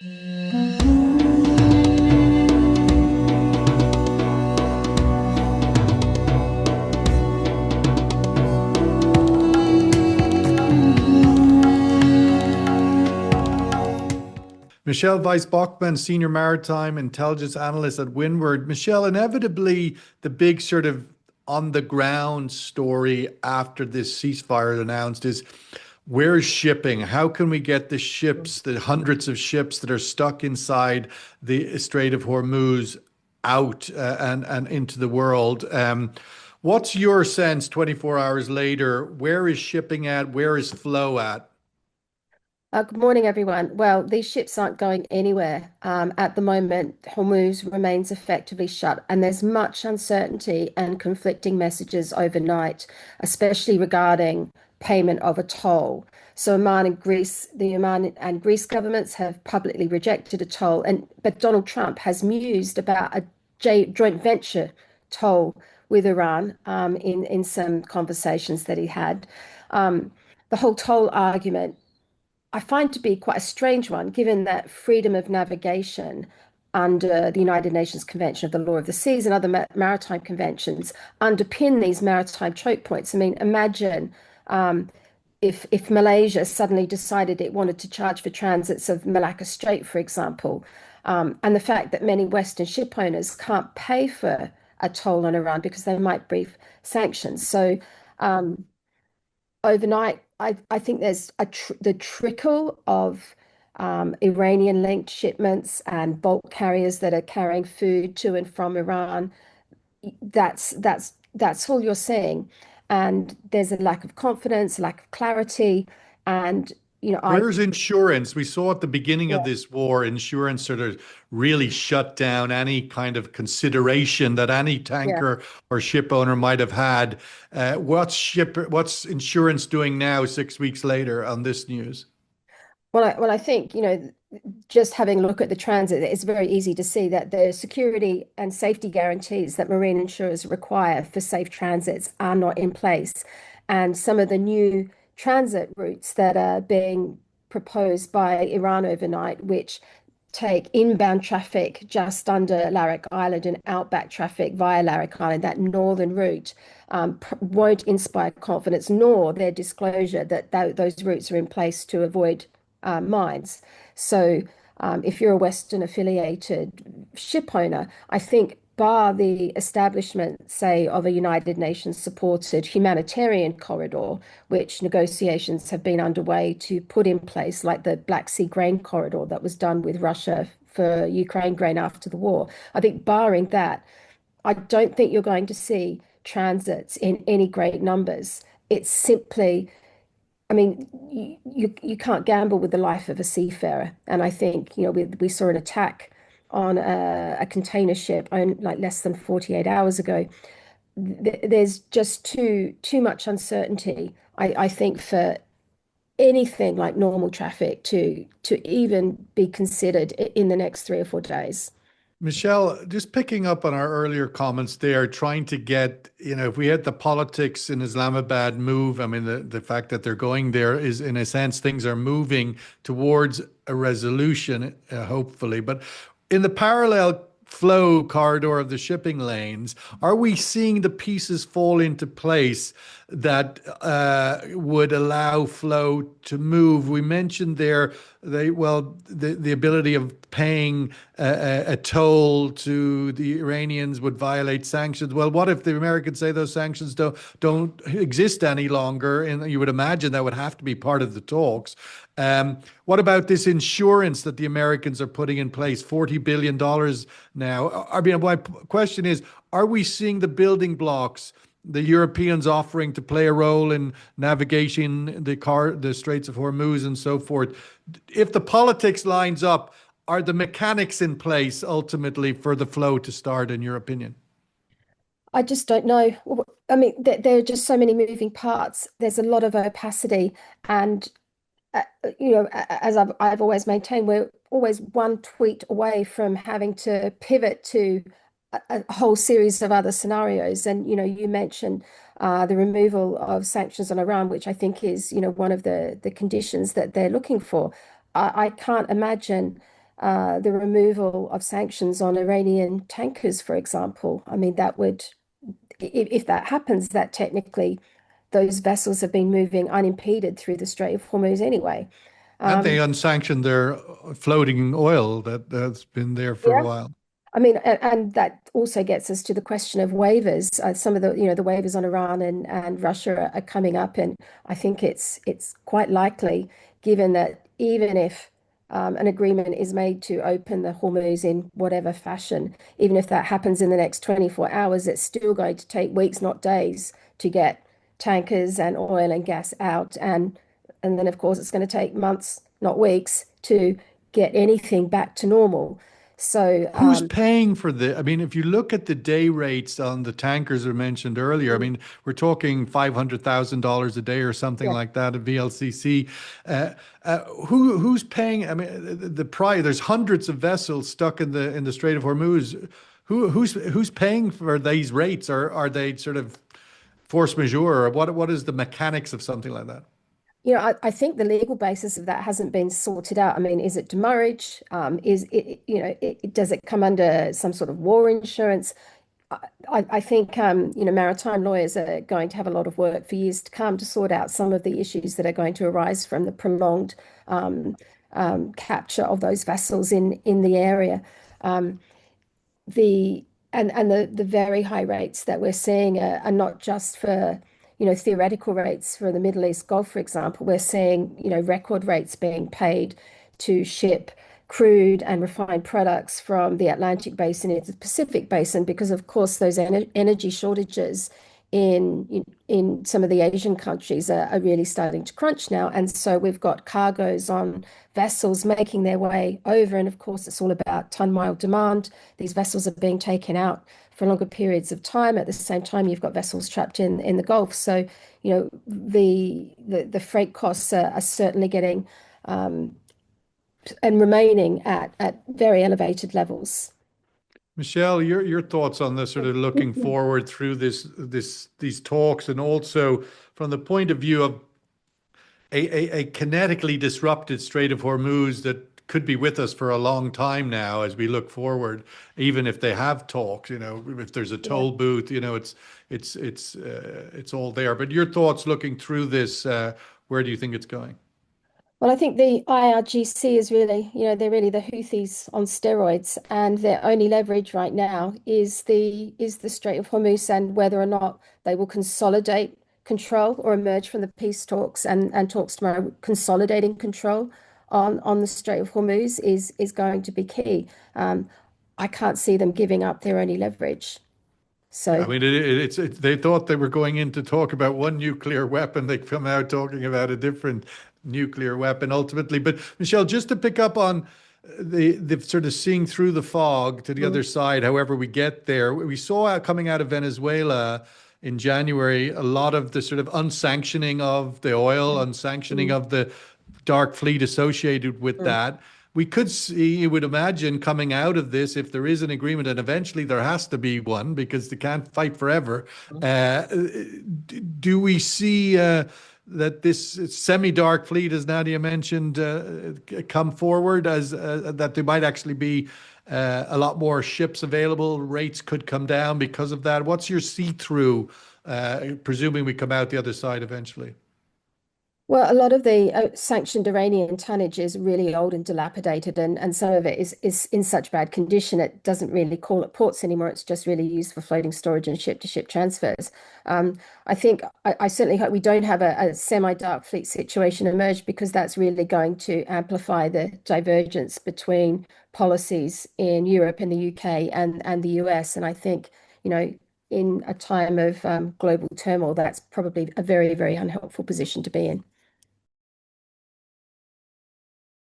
Michelle Weiss Bockmann, Senior Maritime Intelligence Analyst at Windward. Michelle, inevitably, the big sort of on the ground story after this ceasefire announced is where's shipping? How can we get the ships, the hundreds of ships that are stuck inside the Strait of Hormuz out and into the world? What's your sense 24 hours later? Where is shipping at? Where is flow at? Good morning, everyone. Well, these ships aren't going anywhere. At the moment, Hormuz remains effectively shut, and there's much uncertainty and conflicting messages overnight, especially regarding payment of a toll. So the Oman and Greece governments have publicly rejected a toll, and but Donald Trump has mused about a joint venture toll with Iran in some conversations that he had. The whole toll argument I find to be quite a strange one, given that freedom of navigation under the United Nations Convention of the Law of the Seas and other maritime conventions underpin these maritime choke points. I mean, imagine if Malaysia suddenly decided it wanted to charge for transits of Malacca Strait, for example, and the fact that many Western ship owners can't pay for a toll on Iran because they might brief sanctions. So overnight, I think there's the trickle of Iranian-linked shipments and bulk carriers that are carrying food to and from Iran. That's all you're seeing, and there's a lack of confidence, lack of clarity, and I Where's insurance? We saw at the beginning of yeah, this war, insurance sort of really shut down any kind of consideration that any yeah. tanker or ship owner might have had. What's insurance doing now, 6 weeks later, on this news? Well, I think, just having a look at the transit, it's very easy to see that the security and safety guarantees that marine insurers require for safe transits are not in place. And some of the new transit routes that are being proposed by Iran overnight, which take inbound traffic just under Larrick Island and outback traffic via Larrick Island, that northern route, won't inspire confidence, nor their disclosure that those routes are in place to avoid mines. So if you're a Western affiliated ship owner, I think bar the establishment, say, of a United Nations supported humanitarian corridor, which negotiations have been underway to put in place, like the Black Sea grain corridor that was done with Russia for Ukraine grain after the war. I think barring that, I don't think you're going to see transits in any great numbers. It's simply, I mean, you can't gamble with the life of a seafarer. And I think, we saw an attack on a container ship like less than 48 hours ago. There's just too much uncertainty, I think, for anything like normal traffic to even be considered in the next 3 or 4 days. Michelle, just picking up on our earlier comments there, trying to get, if we had the politics in Islamabad move, I mean, the fact that they're going there is, in a sense, things are moving towards a resolution, hopefully. But in the parallel flow corridor of the shipping lanes, are we seeing the pieces fall into place that would allow flow to move? We mentioned there the ability of paying a toll to the Iranians would violate sanctions. Well, what if the Americans say those sanctions don't exist any longer? And you would imagine that would have to be part of the talks. What about this insurance that the Americans are putting in place, $40 billion now? I mean, my question is, are we seeing the building blocks the Europeans offering to play a role in navigating the Straits of Hormuz and so forth? If the politics lines up, are the mechanics in place ultimately for the flow to start, in your opinion? I just don't know. I mean, there are just so many moving parts. There's a lot of opacity, and uh, as I've always maintained, we're always one tweet away from having to pivot to a whole series of other scenarios. And you mentioned the removal of sanctions on Iran, which I think is one of the conditions that they're looking for. I can't imagine the removal of sanctions on Iranian tankers, for example. I mean, that would, if that happens, that technically those vessels have been moving unimpeded through the Strait of Hormuz anyway. And they Um, unsanctioned their floating oil that's been there for a yeah. while. I mean, and that also gets us to the question of waivers. Some of the, the waivers on Iran and Russia are coming up, and I think it's quite likely, given that even if an agreement is made to open the Hormuz in whatever fashion, even if that happens in the next 24 hours, it's still going to take weeks, not days, to get tankers and oil and gas out, and then of course it's going to take months, not weeks, to get anything back to normal. So, Who's paying for the? I mean, if you look at the day rates on the tankers I mentioned earlier, I mean, we're talking $500,000 a day or something yeah. like that at VLCC. Who's paying? I mean, the price. There's hundreds of vessels stuck in the Strait of Hormuz. Who's paying for these rates? Or are they sort of force majeure? Or what is the mechanics of something like that? I think the legal basis of that hasn't been sorted out. I mean, is it demurrage? Is it, does it come under some sort of war insurance? I think, maritime lawyers are going to have a lot of work for years to come to sort out some of the issues that are going to arise from the prolonged capture of those vessels in the area. Um, the and the very high rates that we're seeing are not just for theoretical rates for the Middle East Gulf, for example. We're seeing record rates being paid to ship crude and refined products from the Atlantic basin into the Pacific basin because of course those energy shortages in some of the Asian countries are really starting to crunch now. And so we've got cargoes on vessels making their way over. And of course, it's all about ton-mile demand. These vessels are being taken out for longer periods of time. At the same time, you've got vessels trapped in the Gulf. So, the freight costs are certainly getting and remaining at very elevated levels. Michelle, your thoughts on this sort of looking forward through these talks, and also from the point of view of a kinetically disrupted Strait of Hormuz that could be with us for a long time now as we look forward, even if they have talks, if there's a Yeah. toll booth, it's all there. But your thoughts looking through this, where do you think it's going? Well, I think the IRGC is really, they're really the Houthis on steroids, and their only leverage right now is the Strait of Hormuz and whether or not they will consolidate control or emerge from the peace talks and talks tomorrow. Consolidating control on the Strait of Hormuz is going to be key. I can't see them giving up their only leverage. Yeah, I So. mean, they thought they were going in to talk about one nuclear weapon. They come out talking about a different nuclear weapon ultimately. But Michelle, just to pick up on the sort of seeing through the fog to the Mm, other side, however we get there, we saw coming out of Venezuela in January a lot of the sort of unsanctioning of the oil, unsanctioning mm, of the dark fleet associated with mm. that. We could see, you would imagine, coming out of this, if there is an agreement, and eventually there has to be one because they can't fight forever. Uh, do we see that this semi-dark fleet, as Nadia mentioned, come forward as that there might actually be a lot more ships available? Rates could come down because of that. What's your see-through, presuming we come out the other side eventually? Well, a lot of the sanctioned Iranian tonnage is really old and dilapidated, and some of it is in such bad condition it doesn't really call at ports anymore. It's just really used for floating storage and ship-to-ship transfers. I think I certainly hope we don't have a semi-dark fleet situation emerge because that's really going to amplify the divergence between policies in Europe and the UK and the US. And I think, in a time of global turmoil, that's probably a very, very unhelpful position to be in.